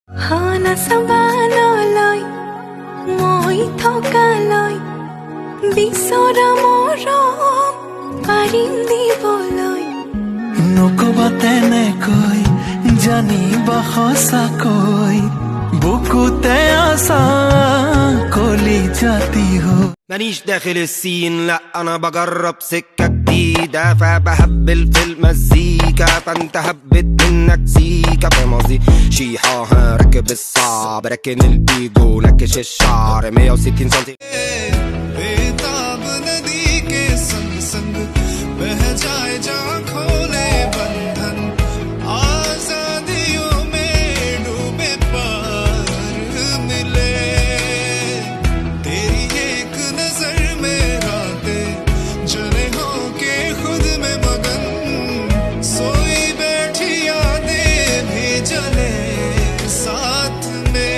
হানা চাবালৈ মই থকালৈ বিচৰা মৰম পাৰিম দিবলৈ নকবা তেনেকৈ জানিবা সঁচাকৈ বুকুতে আছা কলি জাতি হৈ مانيش داخل السين لا انا بجرب سكة جديدة فبهبل في المزيكا فانت هبت منك سيكا فاهم قصدي شيحة راكب الصعب راكن الايجو نكش الشعر 160 سنتي बेताब नदी के संग संग बह जाए जा खोले बंधन आजादियों में डूबे पार मिले तेरी एक नजर में रातें जले हो के खुद में मगन सोई बैठी यादें भी जले साथ में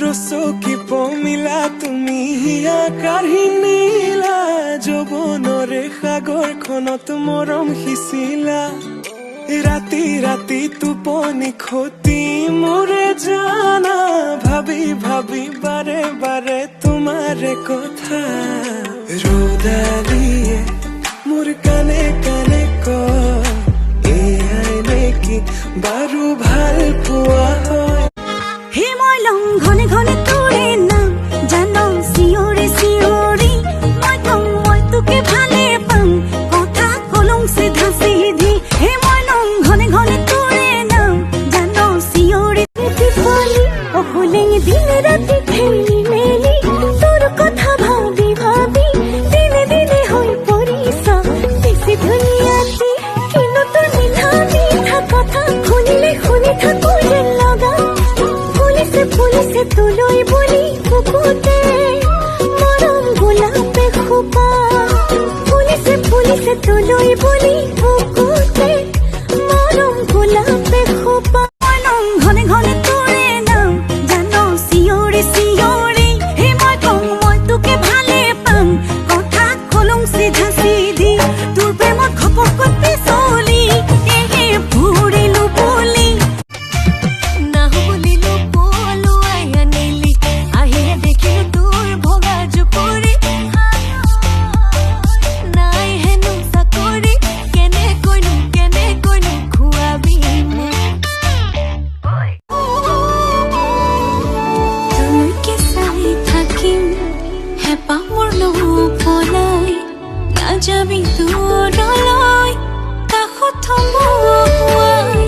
রসো কি পমিলা তুমি আকাশী নীলা যৌৱনৰে সাগৰখনত মৰম সিঁচিলা ৰাতি ৰাতি টোপনি খতি মোৰে জানা ভাবি ভাবি বাৰে বাৰে তোমাৰে কথা ৰ'দালিয়ে মোৰ কানে কানে কয় এয়াই নেকি বাৰু ভাল পোৱা হয় হে মই লংঘনে ঘনে তোৰে নাম জানো চিঞৰি চিঞৰি মই কম মই তোকে ভালে পাম কথা কলং চিধা চিধি হে মই লংঘনে ঘনে তোৰে নাম জানো চিঞৰি চিঠি অহলেং দিন ৰাতি খেলি মেলি তোৰ কথা ভাবি ভাবি দিনে দিনে হৈ পৰিছা বেছি ধুনীয়াটি কিন্তু তোৰ মিঠা মিঠা কথা শুনিলে শুনি থাকো যেন লগা পুলিশে তুলই বলি বুকুতে মরম গোলাপে খোপা পুলিশে তুলই বলি বুকুতে মরম গোলাপে খোপা ঘনে ঘনে তোৰে নাম জানো চিঞৰি চিঞৰি হে মই কম মই তোকে ভালে পাম কথা কলং চিধা চিধি তোৰ প্ৰেমত ঘপকত পিছলি এহে ফুৰিলো বুলি যাবি দূৰলৈ কাষত থমুৱাই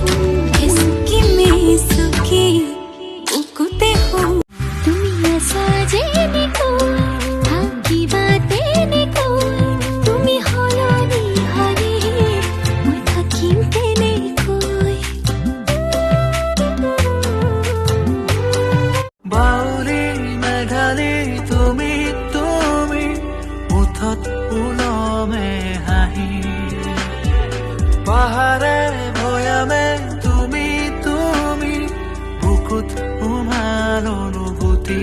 এচুকি মেচুকি বুকুতে তুমি আছা যেনেকৈ থাকিবা তেনেকৈ তুমি সলনি হ'লে মই থাকিম তেনেকৈ বাউলী মেঘালী তুমি তুমি মুঠত পুনমে হাঁহি পাহাৰে ভৈয়ামে তুমি তুমি বুকুত উমান অনুভূতি